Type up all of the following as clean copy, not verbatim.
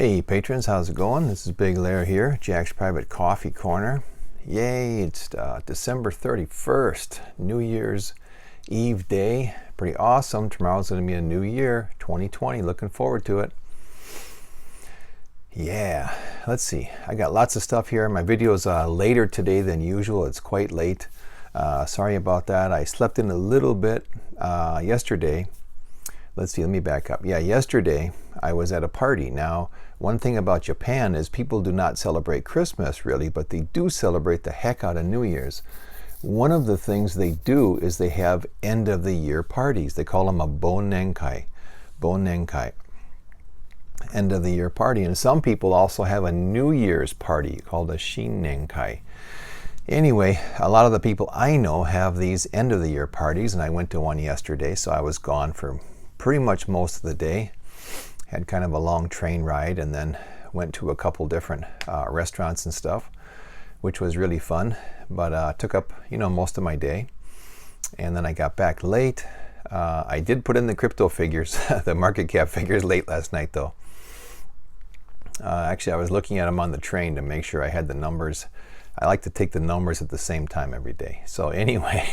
Hey patrons, how's it going? This is Big Lair here, Jack's Private Coffee Corner. Yay, it's December 31st, New Year's Eve day. Pretty awesome. Tomorrow's going to be a new year, 2020. Looking forward to it. Yeah, let's see. I got lots of stuff here. My video's later today than usual. It's quite late. Sorry about that. I slept in a little bit yesterday. Let's see, let me back up. Yeah, yesterday I was at a party. Now, one thing about Japan is people do not celebrate Christmas really, but they do celebrate the heck out of New Year's. One of the things they do is they have end of the year parties. They call them a bonnenkai. Bonnenkai. End of the year party. And some people also have a New Year's party called a shinnenkai. Anyway, a lot of the people I know have these end of the year parties, and I went to one yesterday, so I was gone for pretty much most of the day. Had kind of a long train ride and then went to a couple different restaurants and stuff, which was really fun, but took up most of my day. And then I got back late. I did put in the crypto figures, the market cap figures late last night though. Actually, I was looking at them on the train to make sure I had the numbers. I like to take the numbers at the same time every day. So anyway,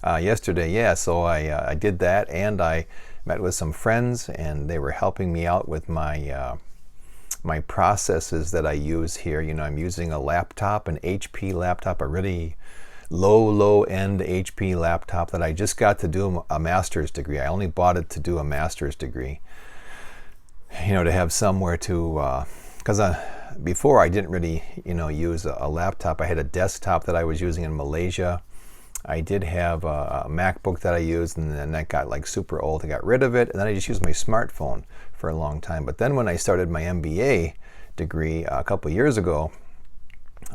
yesterday, yeah, so I did that, and I met with some friends, and they were helping me out with my my processes that I use here. I'm using a laptop, an HP laptop, a really low-end HP laptop that I just got to do a master's degree. I only bought it to do a master's degree, to have somewhere to, because before I didn't really, use a laptop. I had a desktop that I was using in Malaysia. I did have a MacBook that I used, and then that got like super old. I got rid of it, and then I just used my smartphone for a long time. But then when I started my MBA degree a couple years ago,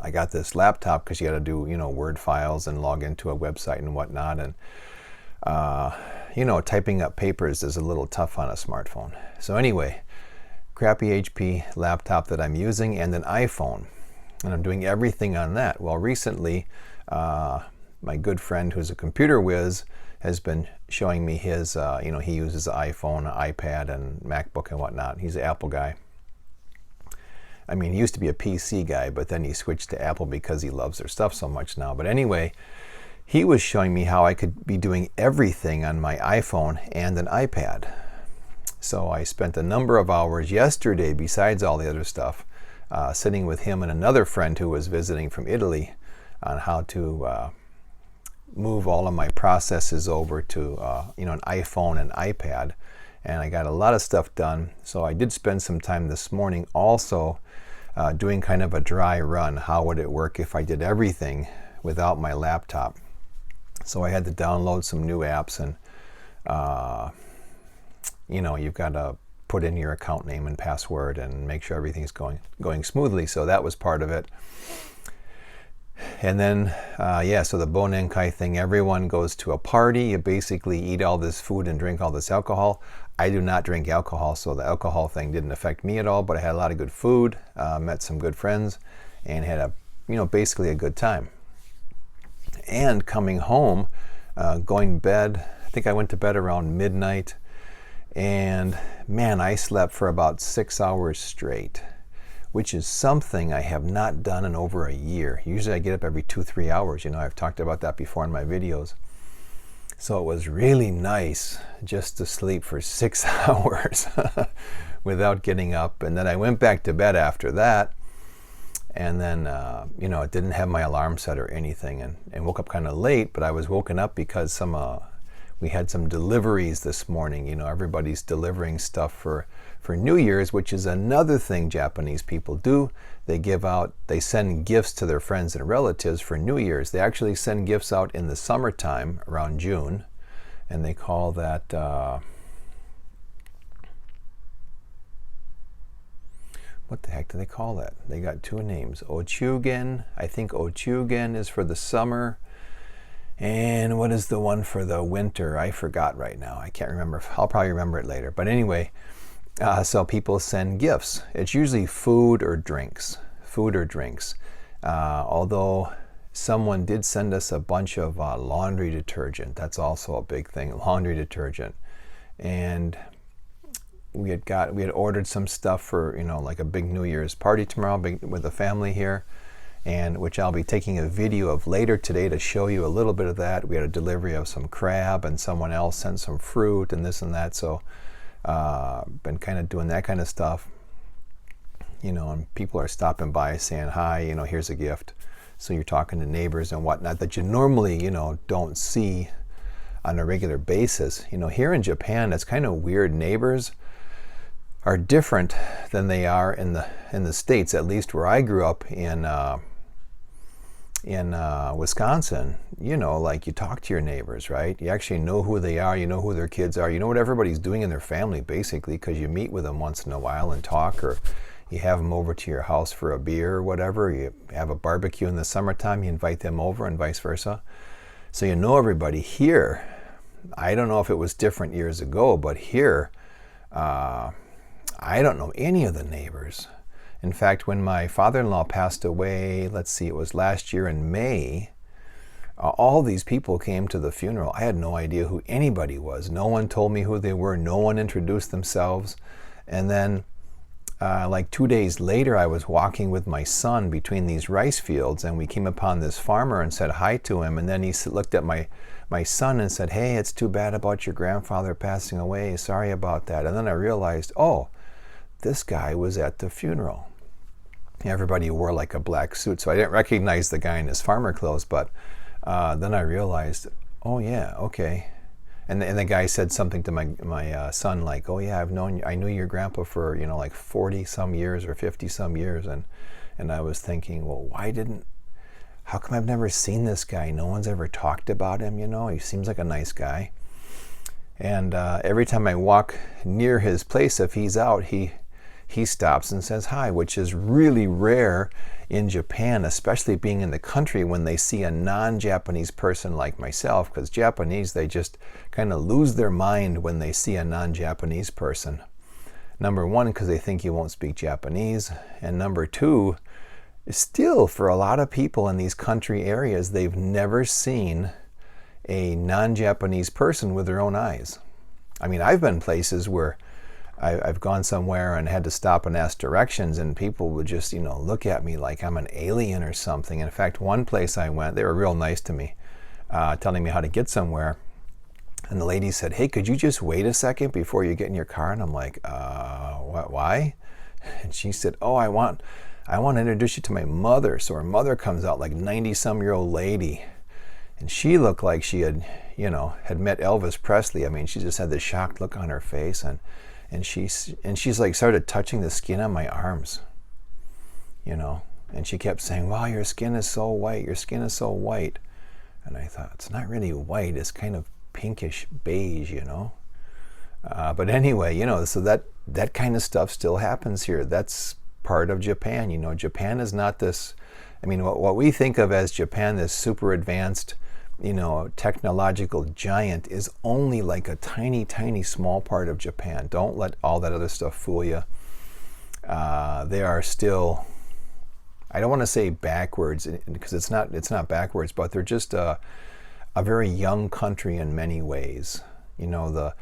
I got this laptop because you got to do, Word files and log into a website and whatnot. And, typing up papers is a little tough on a smartphone. So anyway, crappy HP laptop that I'm using, and an iPhone. And I'm doing everything on that. Well, recently, my good friend who's a computer whiz has been showing me his, he uses iPhone, iPad, and MacBook and whatnot. He's an Apple guy. I mean, he used to be a PC guy, but then he switched to Apple because he loves their stuff so much now. But anyway, he was showing me how I could be doing everything on my iPhone and an iPad. So I spent a number of hours yesterday, besides all the other stuff, sitting with him and another friend who was visiting from Italy on how to move all of my processes over to an iPhone and iPad, and I got a lot of stuff done. So I did spend some time this morning also doing kind of a dry run. How would it work if I did everything without my laptop? So I had to download some new apps, and you've got to put in your account name and password and make sure everything's going smoothly. So that was part of it. And then, so the bonnenkai thing, everyone goes to a party. You basically eat all this food and drink all this alcohol. I do not drink alcohol, so the alcohol thing didn't affect me at all, but I had a lot of good food, met some good friends, and had basically a good time. And coming home, going to bed, I think I went to bed around midnight, and man, I slept for about 6 hours straight, which is something I have not done in over a year. Usually I get up every 2-3 hours. I've talked about that before in my videos. So it was really nice just to sleep for 6 hours without getting up. And then I went back to bed after that. And then, it didn't have my alarm set or anything, and woke up kind of late, but I was woken up because we had some deliveries this morning. Everybody's delivering stuff for New Year's, which is another thing Japanese people do. They send gifts to their friends and relatives for New Year's. They actually send gifts out in the summertime around June, and they call that, what the heck do they call that? They got two names. Ochugen. I think Ochugen is for the summer. And what is the one for the winter? I forgot right now. I can't remember. I'll probably remember it later. But anyway, so people send gifts. It's usually food or drinks. Although someone did send us a bunch of laundry detergent. That's also a big thing, laundry detergent. And we had ordered some stuff for, like a big New Year's party tomorrow with the family here, and which I'll be taking a video of later today to show you a little bit of that. We had a delivery of some crab, and someone else sent some fruit and this and that. So been kind of doing that kind of stuff, and people are stopping by saying hi, here's a gift. So you're talking to neighbors and whatnot that you normally, don't see on a regular basis. Here in Japan, it's kind of weird. Neighbors are different than they are in the States, at least where I grew up in Wisconsin. Like you talk to your neighbors, right? You actually know who they are, you know who their kids are, you know what everybody's doing in their family, basically, because you meet with them once in a while and talk, or you have them over to your house for a beer or whatever. You have a barbecue in the summertime, you invite them over, and vice versa. So you know everybody. Here, I don't know if it was different years ago, but here, I don't know any of the neighbors. In fact, when my father-in-law passed away, let's see, it was last year in May, all these people came to the funeral. I had no idea who anybody was. No one told me who they were. No one introduced themselves. And then like 2 days later, I was walking with my son between these rice fields, and we came upon this farmer and said hi to him. And then he looked at my son and said, "Hey, it's too bad about your grandfather passing away. Sorry about that." And then I realized, oh, this guy was at the funeral. Everybody wore like a black suit, so I didn't recognize the guy in his farmer clothes. But then I realized, oh yeah, okay. And the guy said something to my son like, "Oh yeah, I knew your grandpa for like 40 some years or 50 some years," and I was thinking, well, how come I've never seen this guy? No one's ever talked about him. He seems like a nice guy. And every time I walk near his place, if he's out, he stops and says hi, which is really rare in Japan, especially being in the country, when they see a non-Japanese person like myself, because Japanese, they just kind of lose their mind when they see a non-Japanese person. Number one, because they think you won't speak Japanese, and number two, still for a lot of people in these country areas, they've never seen a non-Japanese person with their own eyes. I mean, I've been places where I've gone somewhere and had to stop and ask directions, and people would just, look at me like I'm an alien or something. In fact, one place I went, they were real nice to me, telling me how to get somewhere. And the lady said, "Hey, could you just wait a second before you get in your car?" And I'm like, what? Why? And she said, "Oh, I want to introduce you to my mother." So her mother comes out, like 90-some-year-old lady. And she looked like she had met Elvis Presley. I mean, she just had this shocked look on her face. And she's like started touching the skin on my arms, and she kept saying, "Wow, your skin is so white, your skin is so white." And I thought, it's not really white, it's kind of pinkish beige, but anyway, so that kind of stuff still happens here. That's part of Japan. Japan is not this, I mean, what we think of as Japan, this super advanced technological giant, is only like a tiny, tiny small part of Japan. Don't let all that other stuff fool you. They are still, I don't want to say backwards, because it's not backwards, but they're just a very young country in many ways. The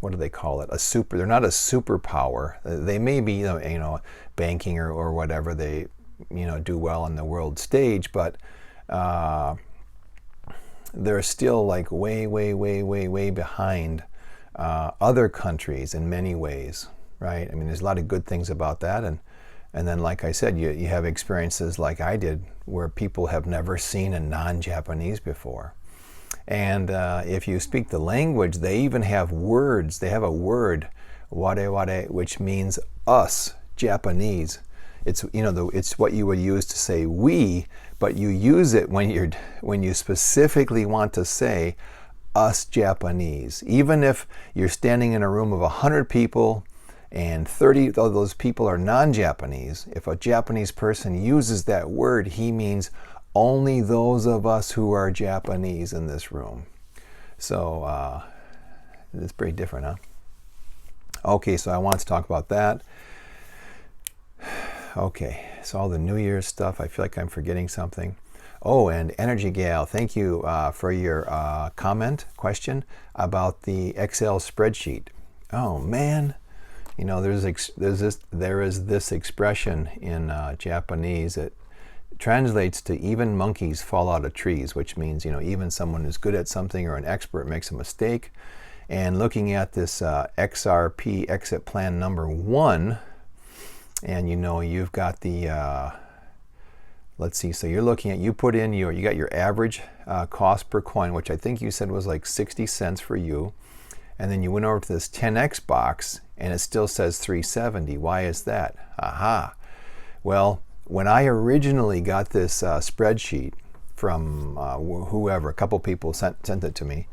what do they call it? They're not a superpower. They may be, banking or whatever. They, do well on the world stage, but they're still like way, way, way, way, way behind other countries in many ways, right? I mean, there's a lot of good things about that, and then, like I said, you have experiences like I did where people have never seen a non-Japanese before. And if you speak the language, they even have words. They have a word, ware ware, which means us, Japanese. It's it's what you would use to say we, but you use it when you specifically want to say us Japanese. Even if you're standing in a room of 100 people and 30 of those people are non-Japanese, if a Japanese person uses that word, he means only those of us who are Japanese in this room. So it's pretty different, huh? Okay, so I want to talk about that. Okay, so all the New Year's stuff, I feel like I'm forgetting something. Oh, and Energy Gal, thank you for your question about the Excel spreadsheet. Oh man, you know, there is this expression in Japanese that translates to even monkeys fall out of trees, which means, you know, even someone who's good at something or an expert makes a mistake. And looking at this XRP exit plan number 1, and you know, you've got the let's see, so you're looking at, you put in you got your average cost per coin, which I think you said was like 60 cents for you. And then you went over to this 10x box and it still says 370. Why is that? Aha. Well, when I originally got this spreadsheet from whoever, a couple people sent it to me,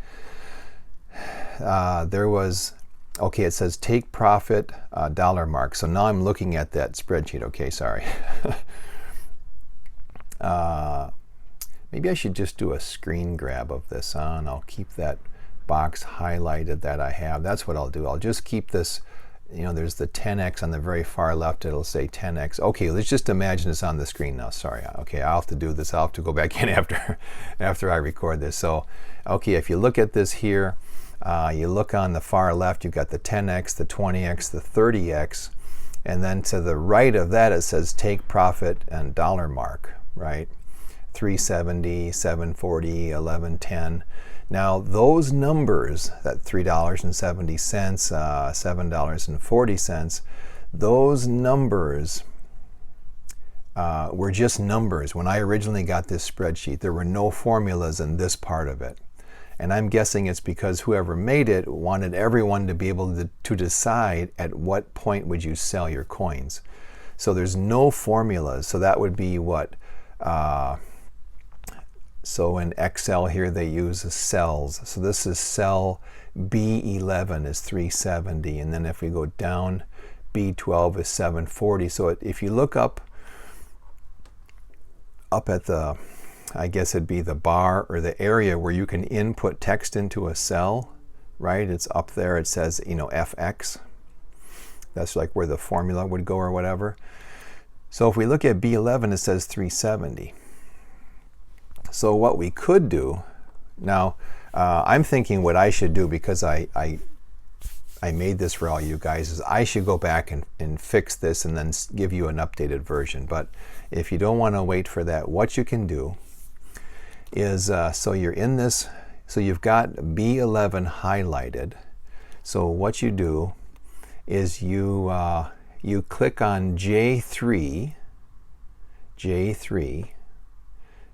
there was, okay, it says take profit dollar mark. So now I'm looking at that spreadsheet. Okay, sorry. Maybe I should just do a screen grab of this and I'll keep that box highlighted that I have. That's what I'll do. I'll just keep this, you know, there's the 10x on the very far left. It'll say 10x. Okay, let's just imagine it's on the screen now. Sorry. Okay, I'll have to do this. I'll have to go back in after I record this. So, okay, if you look at this here, you look on the far left, you've got the 10x, the 20x, the 30x, and then to the right of that it says take profit and dollar mark, right? 370, 740, 1110. Now those numbers, that $3.70, $7.40, those numbers were just numbers. When I originally got this spreadsheet, there were no formulas in this part of it. And I'm guessing it's because whoever made it wanted everyone to be able to decide at what point would you sell your coins. So there's no formulas. So that would be what? So in Excel here they use cells. So this is cell B11 is 370, and then if we go down, B12 is 740. So if you look up at the, I guess it'd be the bar or the area where you can input text into a cell, right? It's up there. It says, you know, FX. That's like where the formula would go or whatever. So if we look at B11, it says 370. So what we could do, now I'm thinking what I should do, because I made this for all you guys, is I should go back and fix this and then give you an updated version. But if you don't want to wait for that, what you can do is, so you're in this, so you've got B11 highlighted. So what you do is you click on J3,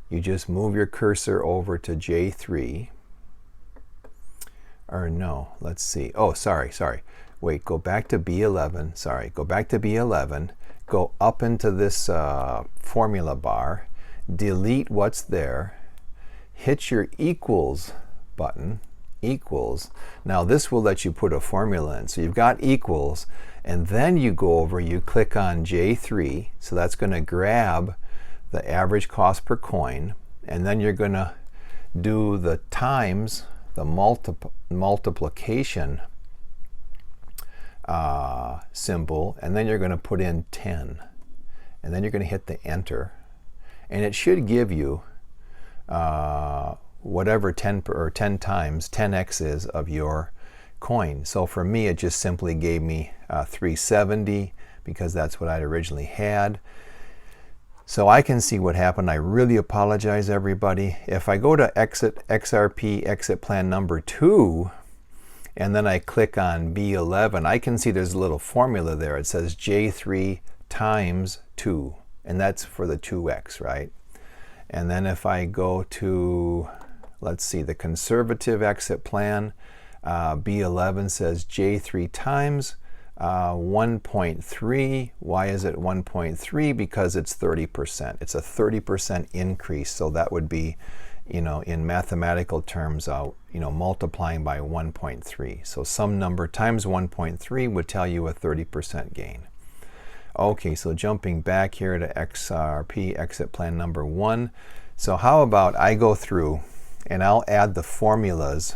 you just move your cursor over to J3, or no, let's see, oh, sorry, wait, go back to B11, go back to B11, go up into this formula bar, delete what's there, hit your equals button, equals. Now this will let you put a formula in. So you've got equals, and then you go over, you click on J3, so that's going to grab the average cost per coin, and then you're going to do the times, the multiplication symbol, and then you're going to put in 10, and then you're going to hit the enter, and it should give you whatever 10 times 10x is of your coin. So for me, it just simply gave me 370 because that's what I'd originally had. So I can see what happened. I really apologize, everybody. If I go to XRP exit plan number 2, and then I click on B11, I can see there's a little formula there. It says J3 times 2, and that's for the 2x, right? And then if I go to, let's see, the conservative exit plan, B11 says J3 times 1.3. Why is it 1.3? Because it's 30%. It's a 30% increase. So that would be, you know, in mathematical terms, you know, multiplying by 1.3. So some number times 1.3 would tell you a 30% gain. Okay, so jumping back here to XRP exit plan number 1. So how about I go through and I'll add the formulas.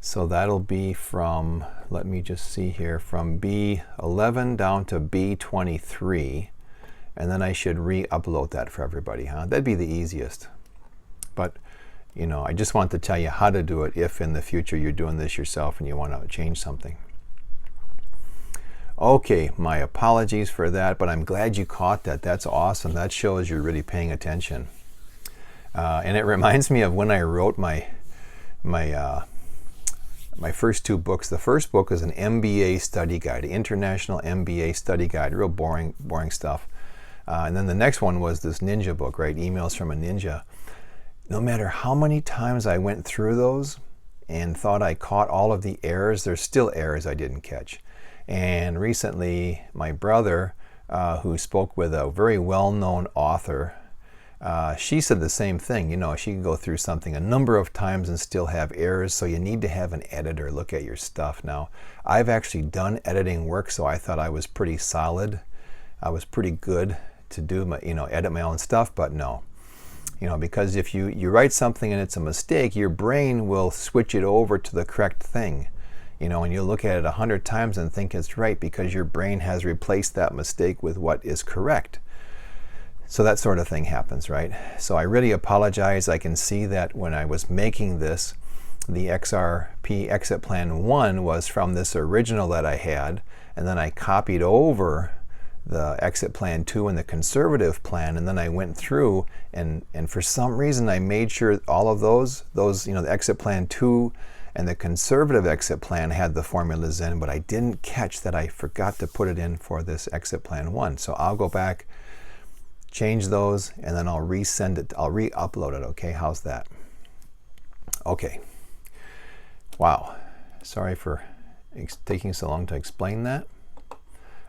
So that'll be from, let me just see here, from B11 down to B23. And then I should re-upload that for everybody, huh? That'd be the easiest. But, you know, I just want to tell you how to do it if in the future you're doing this yourself and you want to change something. Okay, my apologies for that, but I'm glad you caught that. That's awesome. That shows you're really paying attention. And it reminds me of when I wrote my first two books. The first book is an MBA study guide, International MBA study guide, real boring stuff. And then the next one was this ninja book, right? Emails from a Ninja. No matter how many times I went through those and thought I caught all of the errors, there's still errors I didn't catch. And recently, my brother, who spoke with a very well-known author, she said the same thing. You know, she can go through something a number of times and still have errors, so you need to have an editor look at your stuff. Now, I've actually done editing work, so I thought I was pretty solid. I was pretty good to do my, edit my own stuff, but no. Because if you write something and it's a mistake, your brain will switch it over to the correct thing. And you'll look at it 100 times and think it's right because your brain has replaced that mistake with what is correct. So that sort of thing happens, right? So I really apologize. I can see that when I was making this, the XRP Exit Plan 1 was from this original that I had, and then I copied over the Exit Plan 2 and the conservative plan, and then I went through and for some reason I made sure all of those the Exit Plan 2 and the conservative exit plan had the formulas in, but I didn't catch that I forgot to put it in for this Exit Plan 1. So I'll go back, change those, and then I'll resend it. I'll re-upload it, okay? How's that? Okay. Wow. Sorry for taking so long to explain that.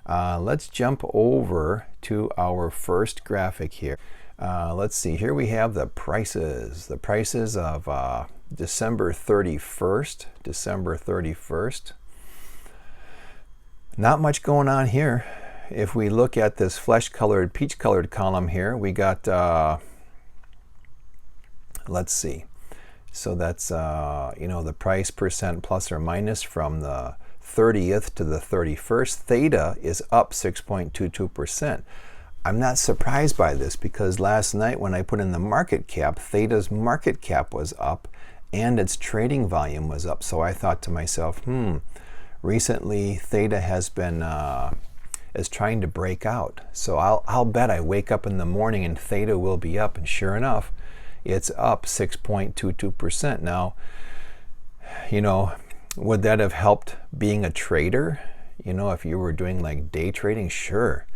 Let's jump over to our first graphic here. Let's see. Here we have the prices. The prices of December 31st. December 31st. Not much going on here. If we look at this flesh-colored, peach-colored column here, we got, let's see. So that's, the price percent plus or minus from the 30th to the 31st. Theta is up 6.22%. I'm not surprised by this because last night when I put in the market cap, Theta's market cap was up and its trading volume was up. So I thought to myself, recently Theta has been is trying to break out. So I'll bet I wake up in the morning and Theta will be up, and sure enough, it's up 6.22%. Now, would that have helped being a trader? If you were doing like day trading, sure.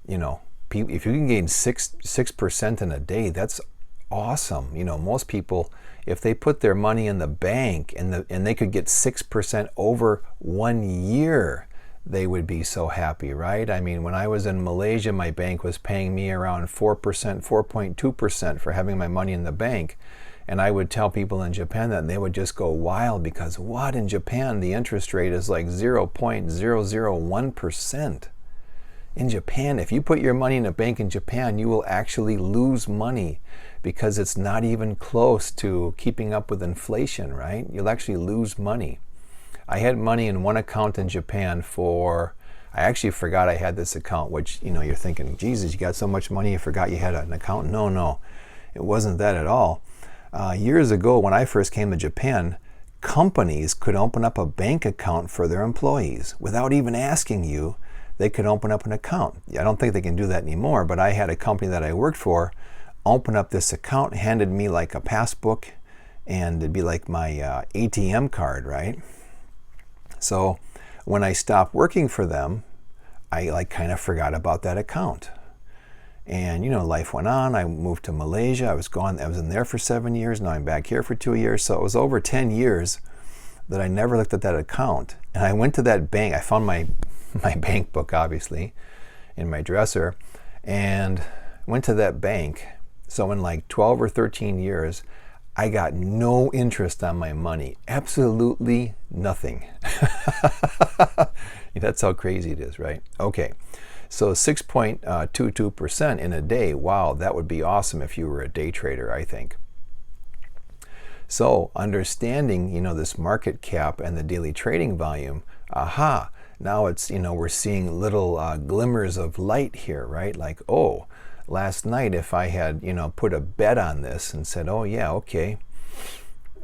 If you can gain 6% in a day, that's awesome. Most people, if they put their money in the bank and they could get 6% over 1 year, they would be so happy, right? I mean, when I was in Malaysia, my bank was paying me around 4%, 4.2% for having my money in the bank. And I would tell people in Japan that, and they would just go wild because what, in Japan, the interest rate is like 0.001%. In Japan, if you put your money in a bank in Japan, you will actually lose money because it's not even close to keeping up with inflation, right? You'll actually lose money. I had money in one account in Japan I actually forgot I had this account, which, you're thinking, Jesus, you got so much money, you forgot you had an account? No, it wasn't that at all. Years ago, when I first came to Japan, companies could open up a bank account for their employees without even asking you. They could open up an account. I don't think they can do that anymore, but I had a company that I worked for open up this account, handed me like a passbook, and it'd be like my ATM card, right? So when I stopped working for them, I kind of forgot about that account. And life went on. I moved to Malaysia. I was in there for 7 years. Now I'm back here for 2 years. So it was over 10 years that I never looked at that account. And I went to that bank. I found my bank book, obviously, in my dresser, and went to that bank. So in like 12 or 13 years, I got no interest on my money. Absolutely nothing. That's how crazy it is, right? Okay. So 6.22% in a day. Wow, that would be awesome if you were a day trader, I think. So understanding, this market cap and the daily trading volume, now it's, we're seeing little glimmers of light here, right? Like, oh, last night if I had, put a bet on this and said, oh yeah, okay,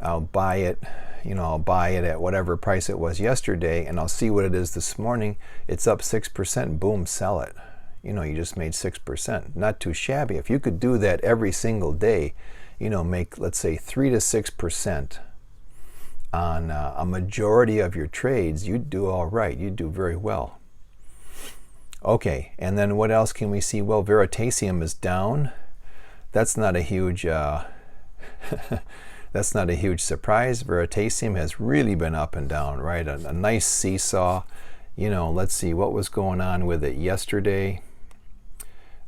I'll buy it, I'll buy it at whatever price it was yesterday, and I'll see what it is this morning. It's up 6%. Boom, sell it. You just made 6%. Not too shabby. If you could do that every single day, make, let's say, 3 to 6% on a majority of your trades, you'd do all right. You'd do very well. Okay, and then what else can we see? Well, Veritasium is down. That's not a huge that's not a huge surprise. Veritasium has really been up and down, right? A nice seesaw. Let's see what was going on with it yesterday.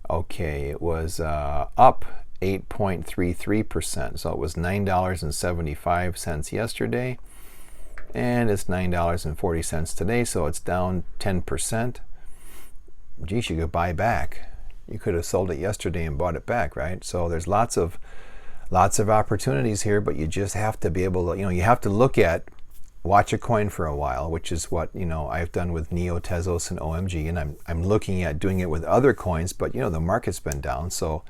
Okay, it was up 8.33%. So it was $9.75 yesterday, and it's $9.40 today. So it's down 10%. Geez, you could buy back. You could have sold it yesterday and bought it back, right? So there's lots of opportunities here, but you just have to be able to, you have to watch a coin for a while, which is what, I've done with Neo, Tezos, and OMG, and I'm looking at doing it with other coins, but, the market's been down. So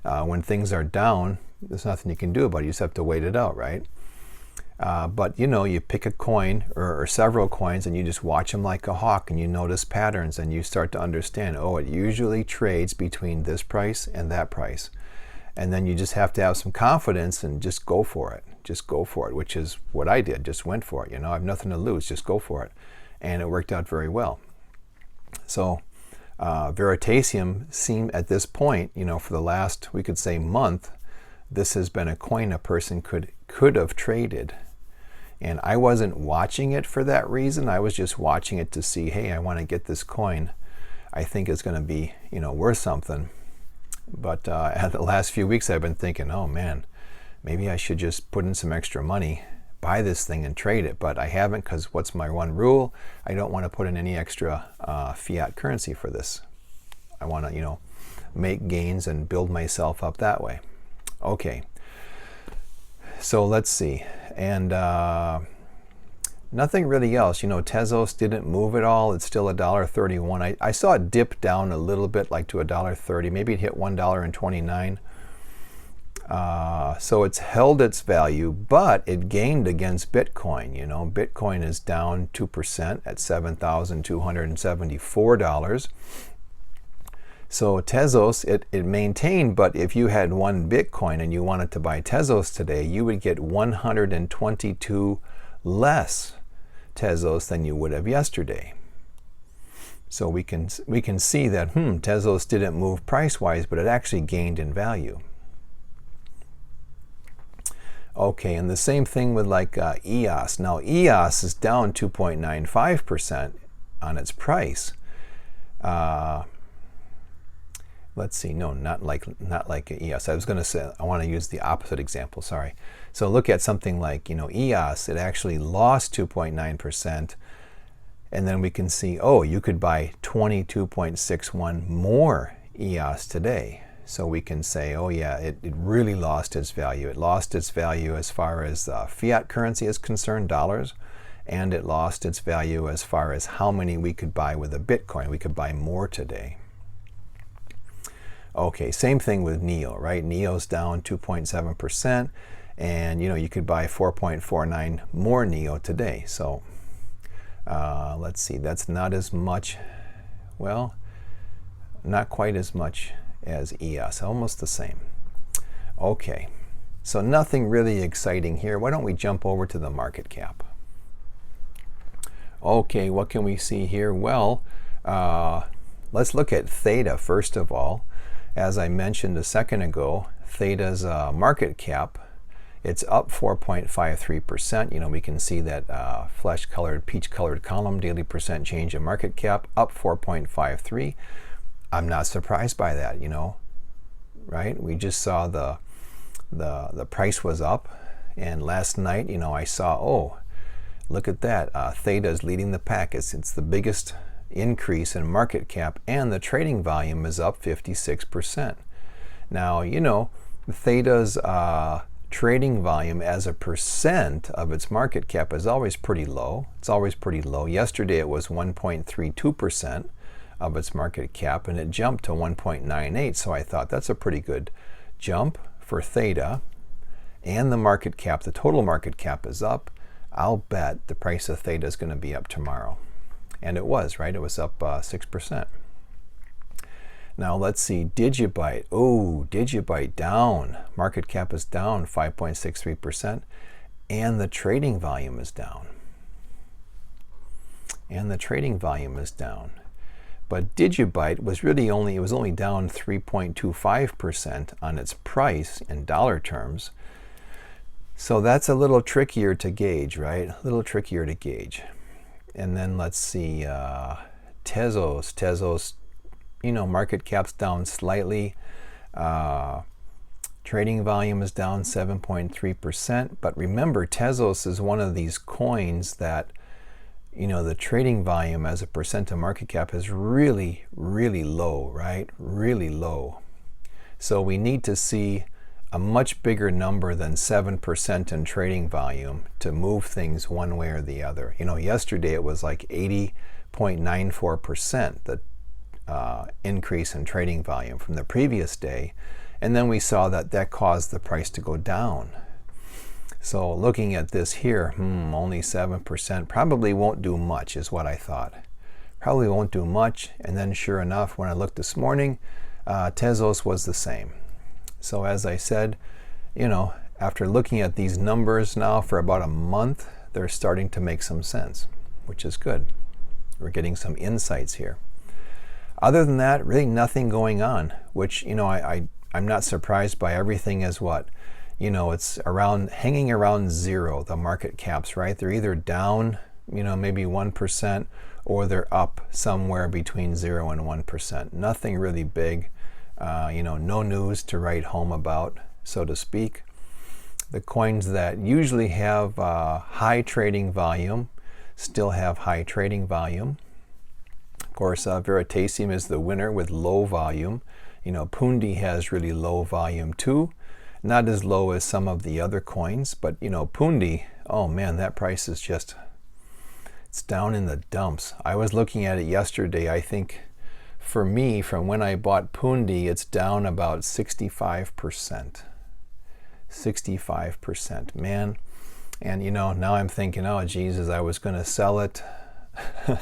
when things are down, there's nothing you can do about it. You just have to wait it out, right? But you pick a coin or several coins and you just watch them like a hawk, and you notice patterns, and you start to understand, it usually trades between this price and that price. And then you just have to have some confidence and just go for it. Just go for it, which is what I did. Just went for it. I have nothing to lose. Just go for it. And it worked out very well. So Veritasium seemed at this point, for the last, we could say, month, this has been a coin a person could have traded. And I wasn't watching it for that reason. I was just watching it to see, hey, I want to get this coin. I think it's going to be, worth something. But at the last few weeks, I've been thinking, oh man, maybe I should just put in some extra money, buy this thing and trade it. But I haven't, because what's my one rule? I don't want to put in any extra fiat currency for this. I want to, make gains and build myself up that way. Okay. So let's see. And nothing really else. Tezos didn't move at all. It's still $1.31. I saw it dip down a little bit, like to $1.30. Maybe it hit $1.29. So it's held its value, but it gained against Bitcoin. Bitcoin is down 2% at $7,274. So Tezos, it maintained, but if you had one Bitcoin and you wanted to buy Tezos today, you would get 122 less Tezos than you would have yesterday. So we can see that Tezos didn't move price-wise, but it actually gained in value. Okay, and the same thing with like EOS. Now EOS is down 2.95% on its price. Let's see. No, not like EOS. I was going to say, I want to use the opposite example. Sorry. So look at something like, EOS. It actually lost 2.9%. And then we can see, you could buy 22.61 more EOS today. So we can say, it really lost its value. It lost its value as far as fiat currency is concerned, dollars. And it lost its value as far as how many we could buy with a Bitcoin. We could buy more today. Okay, same thing with Neo, right? Neo's down 2.7%, and you could buy 4.49 more Neo today. So let's see, that's not as much, well, not quite as much as EOS, almost the same. Okay, so nothing really exciting here. Why don't we jump over to the market cap? Okay, what can we see here? Well, let's look at Theta first of all. As I mentioned a second ago, Theta's market cap, it's up 4.53%. We can see that flesh-colored, peach-colored column, daily percent change in market cap, up 4.53. I'm not surprised by that, right? We just saw the price was up, and last night, I saw, look at that, Theta is leading the pack. It's the biggest increase in market cap, and the trading volume is up 56%. Now, Theta's trading volume as a percent of its market cap is always pretty low. It's always pretty low. Yesterday it was 1.32% of its market cap, and it jumped to 1.98. So I thought that's a pretty good jump for Theta. And the market cap, the total market cap is up. I'll bet the price of theta is going to be up tomorrow. And it was, right? It was up 6%. Now let's see, Digibyte. Oh, Digibyte down. Market cap is down 5.63%. And the trading volume is down. And the trading volume is down. But Digibyte was really only down 3.25% on its price in dollar terms. So that's a little trickier to gauge, right? A little trickier to gauge. And then let's see, Tezos. Tezos, market cap's down slightly. Trading volume is down 7.3%. But remember, Tezos is one of these coins that, the trading volume as a percent of market cap is really, really low, right? Really low. So we need to see a much bigger number than 7% in trading volume to move things one way or the other. Yesterday it was like 80.94%, the increase in trading volume from the previous day. And then we saw that caused the price to go down. So looking at this here, only 7%, probably won't do much is what I thought. Probably won't do much. And then sure enough, when I looked this morning, Tezos was the same. So as I said, after looking at these numbers now for about a month, they're starting to make some sense, which is good. We're getting some insights here. Other than that, really nothing going on, which, I'm not surprised by. Everything is what? It's hanging around zero, the market caps, right? They're either down, maybe 1%, or they're up somewhere between 0 and 1%. Nothing really big. No news to write home about, so to speak. The coins that usually have high trading volume still have high trading volume. Of course, Veritasium is the winner with low volume. Pundi has really low volume too. Not as low as some of the other coins, but Pundi, oh man, that price is it's down in the dumps. I was looking at it yesterday. I think for me, from when I bought Pundi, it's down about 65%. 65%, man. And now I'm thinking, oh Jesus, I was going to sell it a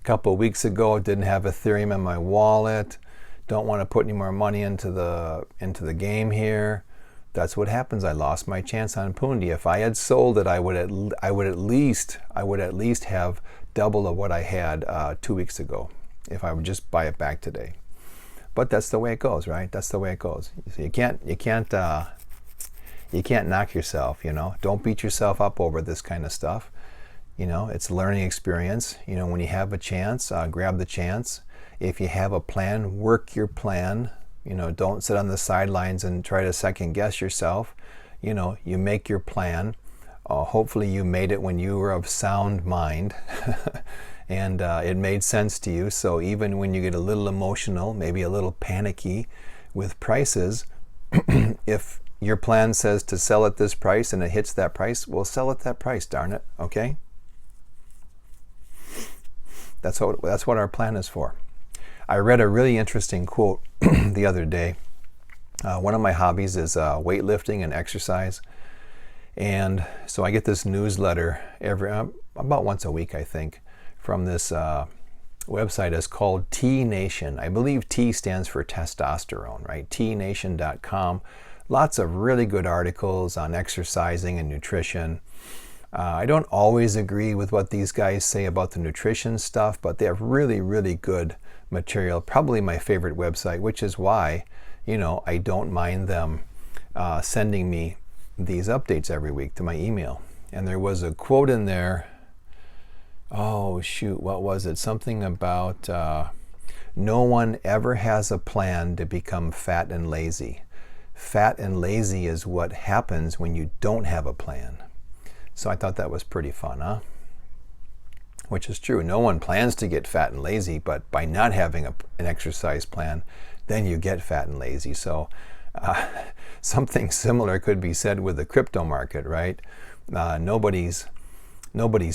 couple of weeks ago. Didn't have Ethereum in my wallet. Don't want to put any more money into the game here. That's what happens. I lost my chance on Pundi. If I had sold it, I would at least have double of what I had 2 weeks ago if I would just buy it back today. But that's the way it goes, right? That's the way it goes. So you can't knock yourself. Don't beat yourself up over this kind of stuff. It's a learning experience. When you have a chance, grab the chance. If you have a plan, work your plan. Don't sit on the sidelines and try to second guess yourself. You make your plan. Hopefully you made it when you were of sound mind and it made sense to you. So even when you get a little emotional, maybe a little panicky with prices, if your plan says to sell at this price and it hits that price, we'll sell at that price, darn it, okay? That's what our plan is for. I read a really interesting quote the other day. One of my hobbies is weightlifting and exercise. And so I get this newsletter about once a week, I think, from this website. It's called T Nation. I believe T stands for testosterone, right? tnation.com. Lots of really good articles on exercising and nutrition. I don't always agree with what these guys say about the nutrition stuff, but they have really, really good material. Probably my favorite website, which is why, I don't mind them sending me these updates every week to my email. And there was a quote in there. Oh, shoot, what was it? Something about no one ever has a plan to become fat and lazy. Fat and lazy is what happens when you don't have a plan. So I thought that was pretty fun, huh? Which is true. No one plans to get fat and lazy, but by not having an exercise plan, then you get fat and lazy. So something similar could be said with the crypto market, right? Nobody's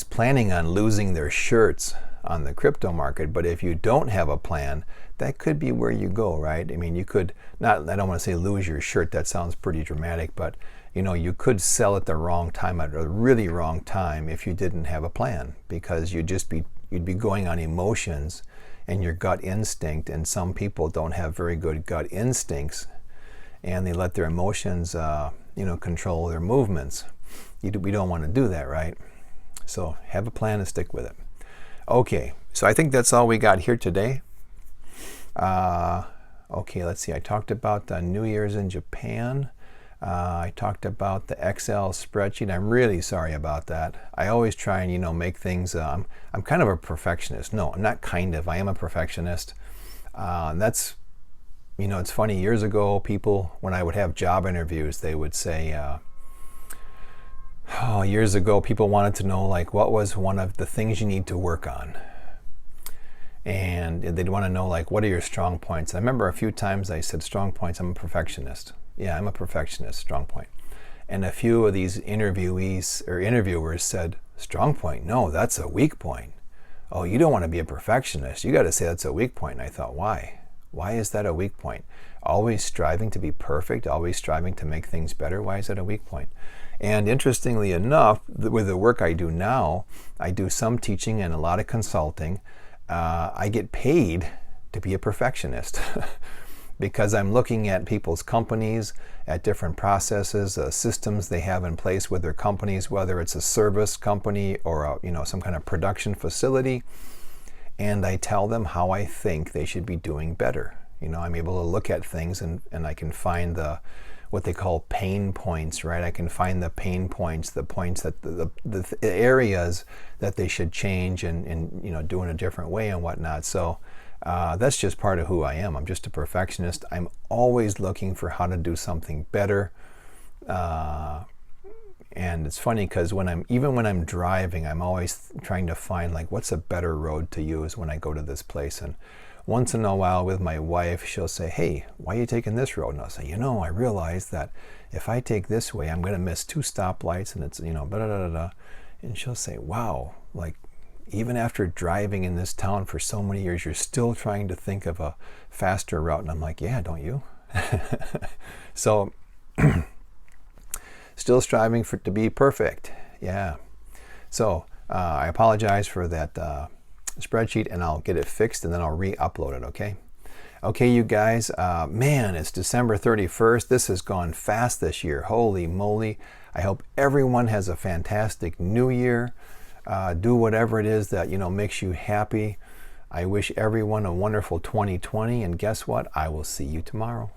planning on losing their shirts on the crypto market, but if you don't have a plan, that could be where you go, right? I mean, you could not, I don't want to say lose your shirt, that sounds pretty dramatic, but you could sell at the wrong time, at a really wrong time, if you didn't have a plan, because you'd be going on emotions and your gut instinct. And some people don't have very good gut instincts, and they let their emotions, control their movements. We don't want to do that, right? So have a plan and stick with it. Okay, so I think that's all we got here today. Okay, let's see. I talked about New Year's in Japan. I talked about the Excel spreadsheet. I'm really sorry about that. I always try and, make things, I'm kind of a perfectionist. No, I'm not kind of. I am a perfectionist. That's, it's funny. Years ago, people, when I would have job interviews, they would say, years ago, people wanted to know, like, what was one of the things you need to work on? And they'd want to know, like, what are your strong points? I remember a few times I said, strong points, I'm a perfectionist. Yeah, I'm a perfectionist, strong point. And a few of these interviewers said, strong point? No, that's a weak point. Oh, you don't want to be a perfectionist. You got to say that's a weak point. And I thought, why? Why is that a weak point? Always striving to be perfect, always striving to make things better. Why is that a weak point? And interestingly enough, with the work I do now, I do some teaching and a lot of consulting. I get paid to be a perfectionist because I'm looking at people's companies, at different processes, systems they have in place with their companies, whether it's a service company or some kind of production facility, and I tell them how I think they should be doing better. I'm able to look at things and I can find what they call pain points, right? I can find the pain points, the points that the areas that they should change and do in a different way and whatnot. So that's just part of who I am. I'm just a perfectionist. I'm always looking for how to do something better. And it's funny because even when I'm driving, I'm always trying to find, like, what's a better road to use when I go to this place. And once in a while with my wife, she'll say, hey, why are you taking this road? And I'll say, I realize that if I take this way, I'm going to miss 2 stoplights and it's, blah, blah, blah, blah. And she'll say, wow, like, even after driving in this town for so many years, you're still trying to think of a faster route. And I'm like, yeah, don't you? So still striving to be perfect. Yeah. So I apologize for that spreadsheet, and I'll get it fixed and then I'll re-upload it. Okay, you guys, man, it's December 31st. This has gone fast this year. Holy moly. I hope everyone has a fantastic new year. Do whatever it is that makes you happy. I wish everyone a wonderful 2020, and guess what? I will see you tomorrow.